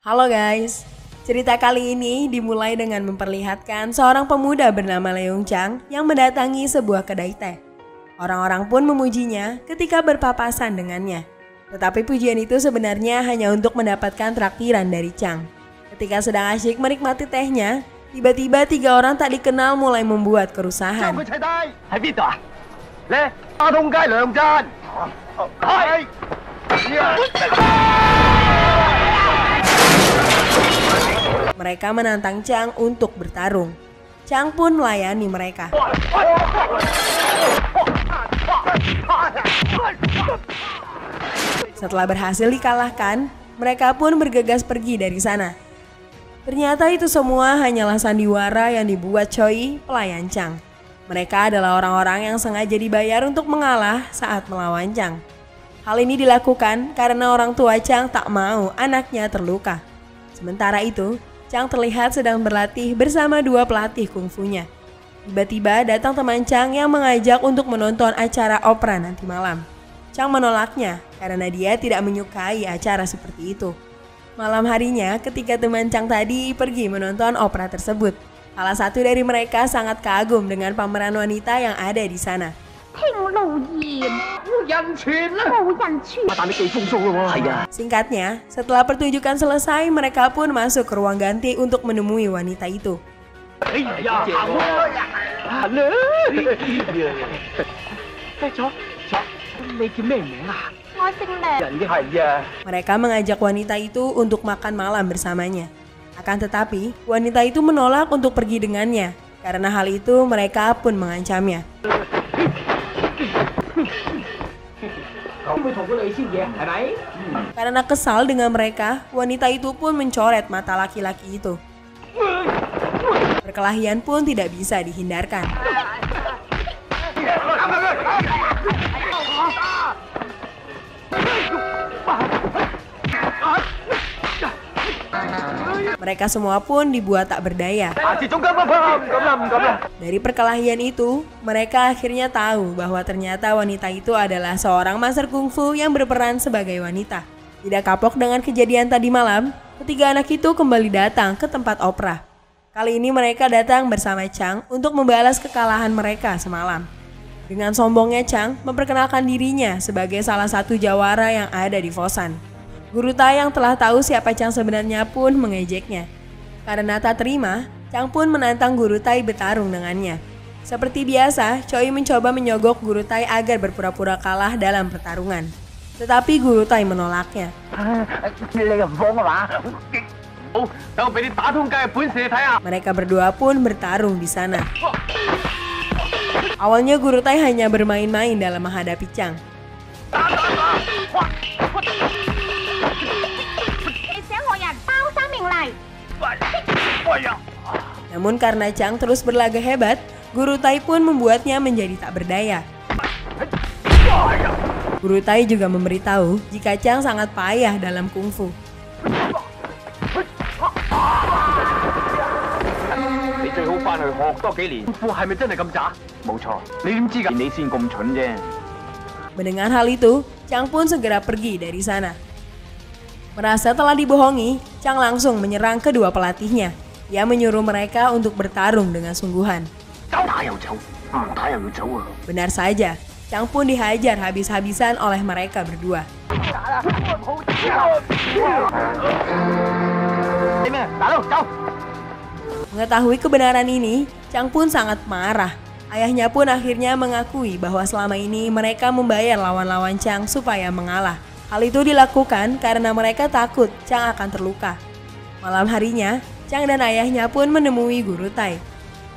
Halo guys, cerita kali ini dimulai dengan memperlihatkan seorang pemuda bernama Leung Chang yang mendatangi sebuah kedai teh. Orang-orang pun memujinya ketika berpapasan dengannya. Tetapi pujian itu sebenarnya hanya untuk mendapatkan traktiran dari Chang. Ketika sedang asyik menikmati tehnya, tiba-tiba 3 orang tak dikenal mulai membuat kerusuhan. Mereka menantang Chang untuk bertarung. Chang pun melayani mereka. Setelah berhasil dikalahkan, mereka pun bergegas pergi dari sana. Ternyata itu semua hanyalah sandiwara yang dibuat Choi, pelayan Chang. Mereka adalah orang-orang yang sengaja dibayar untuk mengalah saat melawan Chang. Hal ini dilakukan karena orang tua Chang tak mau anaknya terluka. Sementara itu, Chang terlihat sedang berlatih bersama 2 pelatih kungfunya. Tiba-tiba datang teman Chang yang mengajak untuk menonton acara opera nanti malam. Chang menolaknya karena dia tidak menyukai acara seperti itu. Malam harinya ketika teman Chang tadi pergi menonton opera tersebut, salah satu dari mereka sangat kagum dengan pameran wanita yang ada di sana. Singkatnya, setelah pertunjukan selesai, mereka pun masuk ke ruang ganti untuk menemui wanita itu. Mereka mengajak wanita itu untuk makan malam bersamanya. Akan tetapi, wanita itu menolak untuk pergi dengannya. Karena hal itu, mereka pun mengancamnya. Karena kesal dengan mereka, wanita itu pun mencoret mata laki-laki itu. Perkelahian pun tidak bisa dihindarkan. Mereka semua pun dibuat tak berdaya. Dari perkelahian itu, mereka akhirnya tahu bahwa ternyata wanita itu adalah seorang master kungfu yang berperan sebagai wanita. Tidak kapok dengan kejadian tadi malam, ketiga anak itu kembali datang ke tempat opera. Kali ini mereka datang bersama Chang untuk membalas kekalahan mereka semalam. Dengan sombongnya Chang memperkenalkan dirinya sebagai salah satu jawara yang ada di Fosan. Guru Tai yang telah tahu siapa Chang sebenarnya pun mengejeknya. Karena tak terima, Chang pun menantang Guru Tai bertarung dengannya. Seperti biasa, Choi mencoba menyogok Guru Tai agar berpura-pura kalah dalam pertarungan. Tetapi Guru Tai menolaknya. Mereka berdua pun bertarung di sana. Awalnya Guru Tai hanya bermain-main dalam menghadapi Chang. Namun karena Chang terus berlaga hebat, Guru Tai pun membuatnya menjadi tak berdaya. Guru Tai juga memberitahu jika Chang sangat payah dalam kungfu. Mendengar hal itu, Chang pun segera pergi dari sana. Merasa telah dibohongi, Chang langsung menyerang kedua pelatihnya. Ia menyuruh mereka untuk bertarung dengan sungguhan. Benar saja, Chang pun dihajar habis-habisan oleh mereka berdua. Mengetahui kebenaran ini, Chang pun sangat marah. Ayahnya pun akhirnya mengakui bahwa selama ini mereka membayar lawan-lawan Chang supaya mengalah. Hal itu dilakukan karena mereka takut Chang akan terluka. Malam harinya, Chang dan ayahnya pun menemui Guru Tai.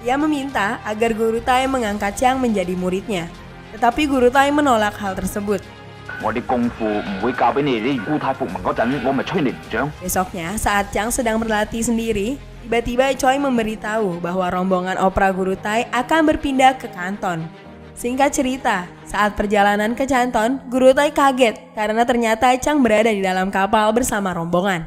Ia meminta agar Guru Tai mengangkat Chang menjadi muridnya. Tetapi Guru Tai menolak hal tersebut. Besoknya, saat Chang sedang berlatih sendiri, tiba-tiba Choi memberitahu bahwa rombongan opera Guru Tai akan berpindah ke Kanton. Singkat cerita, saat perjalanan ke Canton, Guru Tai kaget karena ternyata Chang berada di dalam kapal bersama rombongan.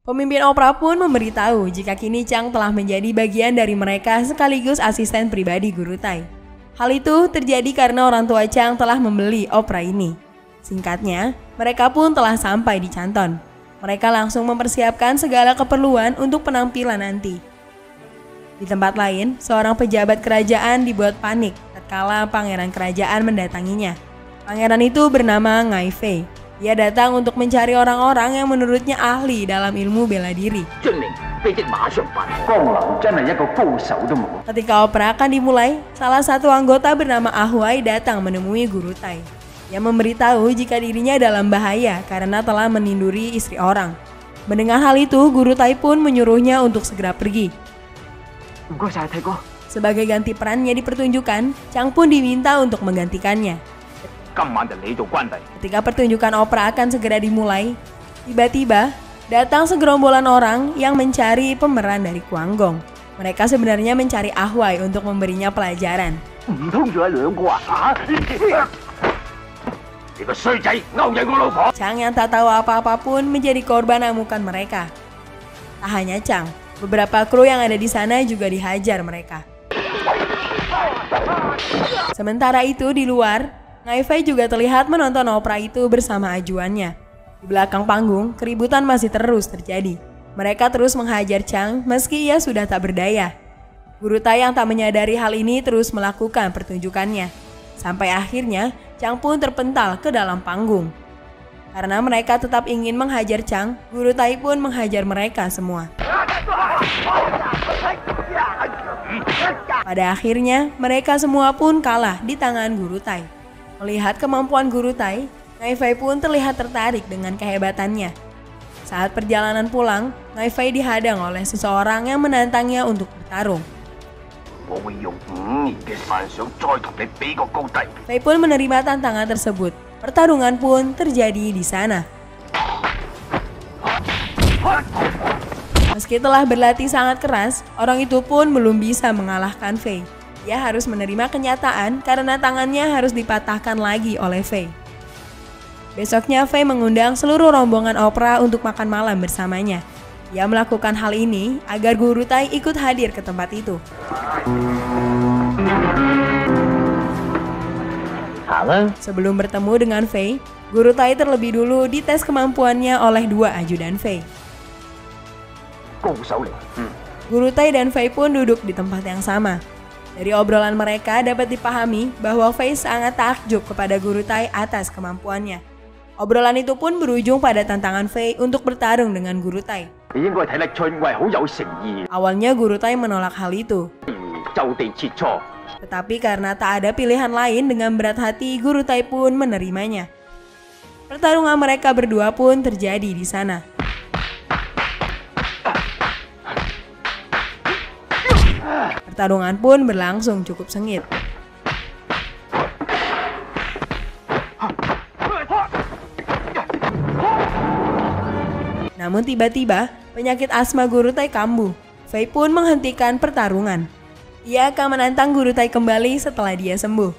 Pemimpin opera pun memberitahu jika kini Chang telah menjadi bagian dari mereka sekaligus asisten pribadi Guru Tai. Hal itu terjadi karena orang tua Chang telah membeli opera ini. Singkatnya, mereka pun telah sampai di Canton. Mereka langsung mempersiapkan segala keperluan untuk penampilan nanti. Di tempat lain, seorang pejabat kerajaan dibuat panik tatkala pangeran kerajaan mendatanginya. Pangeran itu bernama Ngai Fei. Dia datang untuk mencari orang-orang yang menurutnya ahli dalam ilmu bela diri. Ketika opera akan dimulai, salah satu anggota bernama Ahuai datang menemui Guru Tai. Dia memberitahu jika dirinya dalam bahaya karena telah meninduri istri orang. Mendengar hal itu, Guru Tai pun menyuruhnya untuk segera pergi. Sebagai ganti perannya dipertunjukkan, Chang pun diminta untuk menggantikannya. Ketika pertunjukan opera akan segera dimulai, tiba-tiba datang segerombolan orang yang mencari pemeran dari Guanggong. Mereka sebenarnya mencari Ahuai untuk memberinya pelajaran. Chang yang tak tahu apa-apa pun menjadi korban amukan mereka. Tak hanya Chang, beberapa kru yang ada di sana juga dihajar mereka. Sementara itu di luar, Ngai Fei juga terlihat menonton opera itu bersama ajuannya. Di belakang panggung, keributan masih terus terjadi. Mereka terus menghajar Chang meski ia sudah tak berdaya. Guru Tai yang tak menyadari hal ini terus melakukan pertunjukannya. Sampai akhirnya, Chang pun terpental ke dalam panggung. Karena mereka tetap ingin menghajar Chang, Guru Tai pun menghajar mereka semua. Pada akhirnya, mereka semua pun kalah di tangan Guru Tai. Melihat kemampuan Guru Tai, Ngai Fei pun terlihat tertarik dengan kehebatannya. Saat perjalanan pulang, Ngai Fei dihadang oleh seseorang yang menantangnya untuk bertarung. Fei pun menerima tantangan tersebut. Pertarungan pun terjadi di sana. Meski telah berlatih sangat keras, orang itu pun belum bisa mengalahkan Fei. Dia harus menerima kenyataan karena tangannya harus dipatahkan lagi oleh Fei. Besoknya Fei mengundang seluruh rombongan opera untuk makan malam bersamanya. Dia melakukan hal ini agar Guru Tai ikut hadir ke tempat itu. Sebelum bertemu dengan Fei, Guru Tai terlebih dulu dites kemampuannya oleh dua ajudan Fei. Guru Tai dan Fei pun duduk di tempat yang sama. Dari obrolan mereka dapat dipahami bahwa Fei sangat takjub kepada Guru Tai atas kemampuannya. Obrolan itu pun berujung pada tantangan Fei untuk bertarung dengan Guru Tai. Awalnya Guru Tai menolak hal itu. Tetapi karena tak ada pilihan lain, dengan berat hati Guru Tai pun menerimanya. Pertarungan mereka berdua pun terjadi di sana. Pertarungan pun berlangsung cukup sengit. Namun tiba-tiba penyakit asma Guru Tai kambuh. Fei pun menghentikan pertarungan. Ia akan menantang Guru Tai kembali setelah dia sembuh.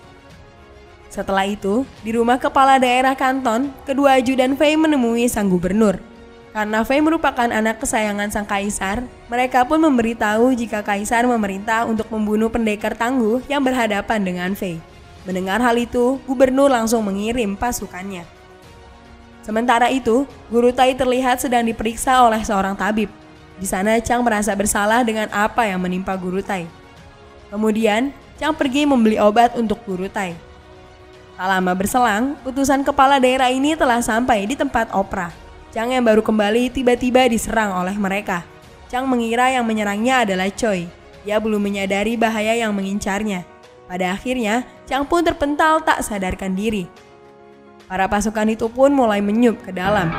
Setelah itu, di rumah kepala daerah kanton, kedua ajudan Fei menemui sang gubernur. Karena Fei merupakan anak kesayangan sang kaisar, mereka pun memberitahu jika kaisar memerintah untuk membunuh pendekar tangguh yang berhadapan dengan Fei. Mendengar hal itu, gubernur langsung mengirim pasukannya. Sementara itu, Guru Tai terlihat sedang diperiksa oleh seorang tabib. Di sana Chang merasa bersalah dengan apa yang menimpa Guru Tai. Kemudian, Chang pergi membeli obat untuk Guru Tai. Tak lama berselang, utusan kepala daerah ini telah sampai di tempat opera. Chang yang baru kembali tiba-tiba diserang oleh mereka. Chang mengira yang menyerangnya adalah Choi. Dia belum menyadari bahaya yang mengincarnya. Pada akhirnya, Chang pun terpental tak sadarkan diri. Para pasukan itu pun mulai menyup ke dalam.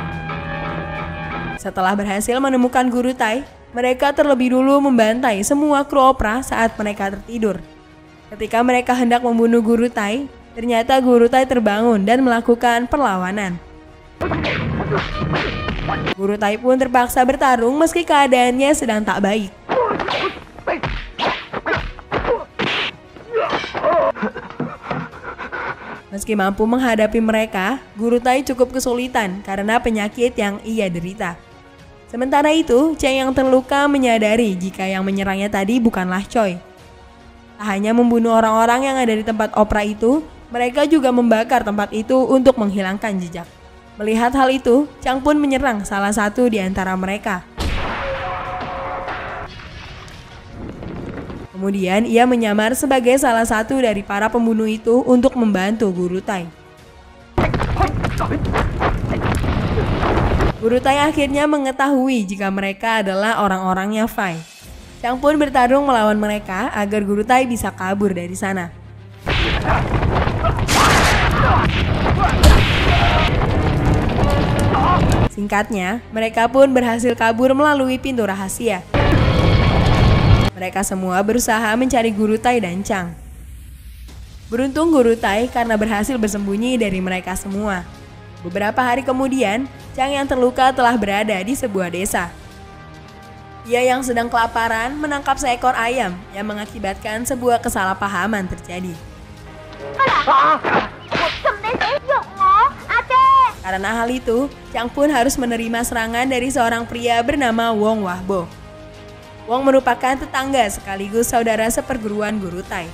Setelah berhasil menemukan Guru Tai, mereka terlebih dulu membantai semua kru opera saat mereka tertidur. Ketika mereka hendak membunuh Guru Tai, ternyata Guru Tai terbangun dan melakukan perlawanan. Guru Tai pun terpaksa bertarung meski keadaannya sedang tak baik. Meski mampu menghadapi mereka, Guru Tai cukup kesulitan karena penyakit yang ia derita. Sementara itu, Cheng yang terluka menyadari jika yang menyerangnya tadi bukanlah Choi. Tak hanya membunuh orang-orang yang ada di tempat opera itu, mereka juga membakar tempat itu untuk menghilangkan jejak. Melihat hal itu, Chang pun menyerang salah satu di antara mereka. Kemudian ia menyamar sebagai salah satu dari para pembunuh itu untuk membantu Guru Tai. Guru Tai akhirnya mengetahui jika mereka adalah orang-orangnya Fei. Chang pun bertarung melawan mereka agar Guru Tai bisa kabur dari sana. Singkatnya, mereka pun berhasil kabur melalui pintu rahasia. Mereka semua berusaha mencari Guru Tai dan Chang. Beruntung Guru Tai karena berhasil bersembunyi dari mereka semua. Beberapa hari kemudian, Chang yang terluka telah berada di sebuah desa. Ia yang sedang kelaparan menangkap seekor ayam yang mengakibatkan sebuah kesalahpahaman terjadi. Karena hal itu, Chang pun harus menerima serangan dari seorang pria bernama Wong Wahbo. Wong merupakan tetangga sekaligus saudara seperguruan Guru Tai.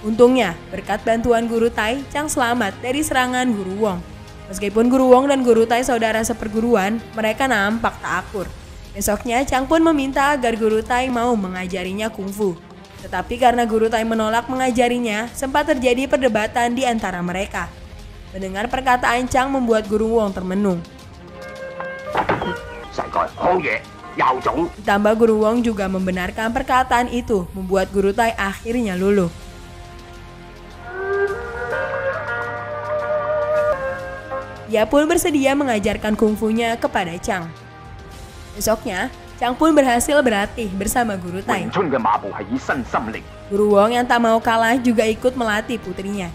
Untungnya, berkat bantuan Guru Tai, Chang selamat dari serangan Guru Wong. Meskipun Guru Wong dan Guru Tai saudara seperguruan, mereka nampak tak akur. Besoknya, Chang pun meminta agar Guru Tai mau mengajarinya kungfu. Tetapi karena Guru Tai menolak mengajarinya, sempat terjadi perdebatan di antara mereka. Mendengar perkataan Chang membuat Guru Wong termenung. Ditambah Guru Wong juga membenarkan perkataan itu, membuat Guru Tai akhirnya luluh. Ia pun bersedia mengajarkan kungfunya kepada Chang. Besoknya, Chang pun berhasil berlatih bersama Guru Tai. Guru Wong yang tak mau kalah juga ikut melatih putrinya.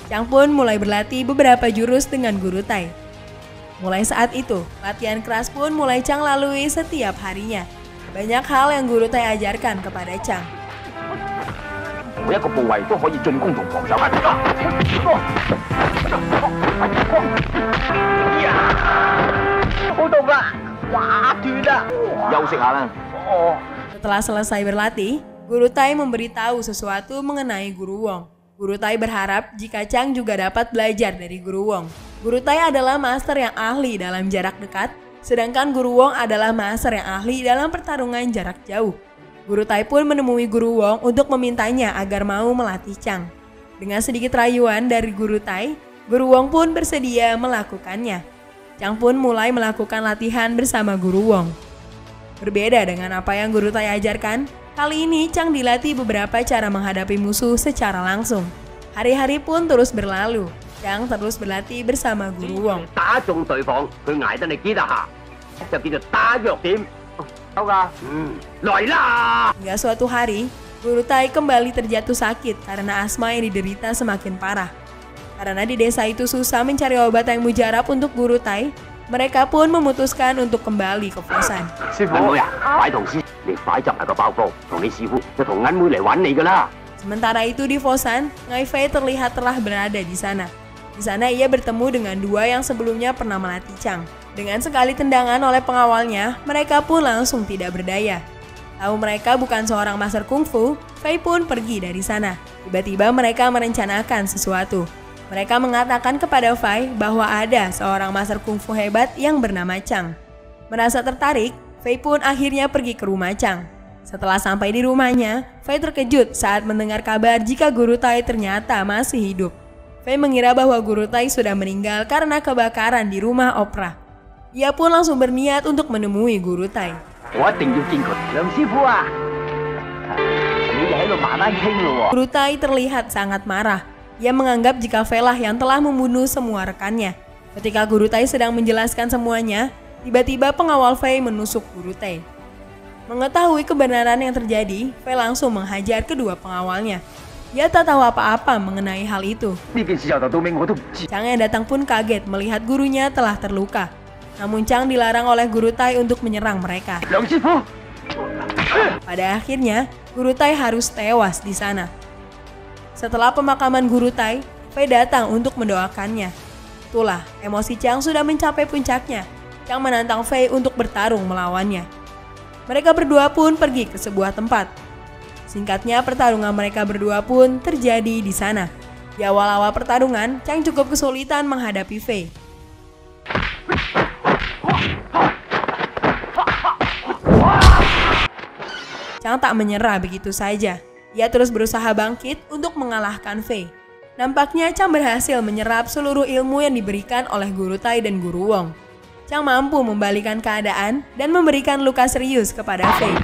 Chang pun mulai berlatih beberapa jurus dengan Guru Tai. Mulai saat itu, latihan keras pun mulai Chang lalui setiap harinya. Banyak hal yang Guru Tai ajarkan kepada Chang. Setelah selesai berlatih, Guru Tai memberitahu sesuatu mengenai Guru Wong. Guru Tai berharap jika Chang juga dapat belajar dari Guru Wong. Guru Tai adalah master yang ahli dalam jarak dekat, sedangkan Guru Wong adalah master yang ahli dalam pertarungan jarak jauh. Guru Tai pun menemui Guru Wong untuk memintanya agar mau melatih Chang. Dengan sedikit rayuan dari Guru Tai, Guru Wong pun bersedia melakukannya. Chang pun mulai melakukan latihan bersama Guru Wong. Berbeda dengan apa yang Guru Tai ajarkan, kali ini Chang dilatih beberapa cara menghadapi musuh secara langsung. Hari-hari pun terus berlalu. Chang terus berlatih bersama Guru Wong. Hingga suatu hari, Guru Tai kembali terjatuh sakit karena asma yang diderita semakin parah. Karena di desa itu susah mencari obat yang mujarab untuk Guru Tai, mereka pun memutuskan untuk kembali ke Fosan. Sementara itu di Fosan, Ngai Fei terlihat telah berada di sana. Di sana ia bertemu dengan dua yang sebelumnya pernah melatih Chang. Dengan sekali tendangan oleh pengawalnya, mereka pun langsung tidak berdaya. Tahu mereka bukan seorang master kungfu, Fei pun pergi dari sana. Tiba-tiba mereka merencanakan sesuatu. Mereka mengatakan kepada Fei bahwa ada seorang master kungfu hebat yang bernama Chang. Merasa tertarik, Fei pun akhirnya pergi ke rumah Chang. Setelah sampai di rumahnya, Fei terkejut saat mendengar kabar jika Guru Tai ternyata masih hidup. Fei mengira bahwa Guru Tai sudah meninggal karena kebakaran di rumah opera. Ia pun langsung berniat untuk menemui Guru Tai. Guru Tai terlihat sangat marah. Ia menganggap jika Fei lah yang telah membunuh semua rekannya. Ketika Guru Tai sedang menjelaskan semuanya, tiba-tiba pengawal Fei menusuk Guru Tai. Mengetahui kebenaran yang terjadi, Fei langsung menghajar kedua pengawalnya. Ia tak tahu apa-apa mengenai hal itu. Chang yang datang pun kaget melihat gurunya telah terluka. Namun Chang dilarang oleh Guru Tai untuk menyerang mereka. Pada akhirnya, Guru Tai harus tewas di sana. Setelah pemakaman Guru Tai, Fei datang untuk mendoakannya. Itulah, emosi Chang sudah mencapai puncaknya. Chang menantang Fei untuk bertarung melawannya. Mereka berdua pun pergi ke sebuah tempat. Singkatnya, pertarungan mereka berdua pun terjadi di sana. Di awal-awal pertarungan, Chang cukup kesulitan menghadapi Fei. Chang tak menyerah begitu saja. Ia terus berusaha bangkit untuk mengalahkan Fei. Nampaknya Chang berhasil menyerap seluruh ilmu yang diberikan oleh Guru Tai dan Guru Wong. Chang mampu membalikan keadaan dan memberikan luka serius kepada Fei.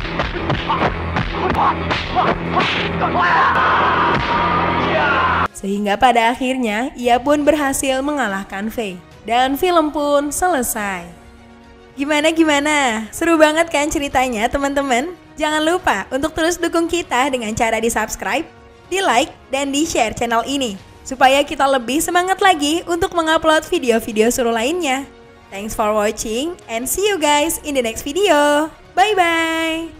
Sehingga pada akhirnya ia pun berhasil mengalahkan Fei. Dan film pun selesai. Gimana? Seru banget kan ceritanya teman-teman? Jangan lupa untuk terus dukung kita dengan cara di-subscribe, di-like, dan di-share channel ini. Supaya kita lebih semangat lagi untuk mengupload video-video seru lainnya. Thanks for watching and see you guys in the next video. Bye-bye!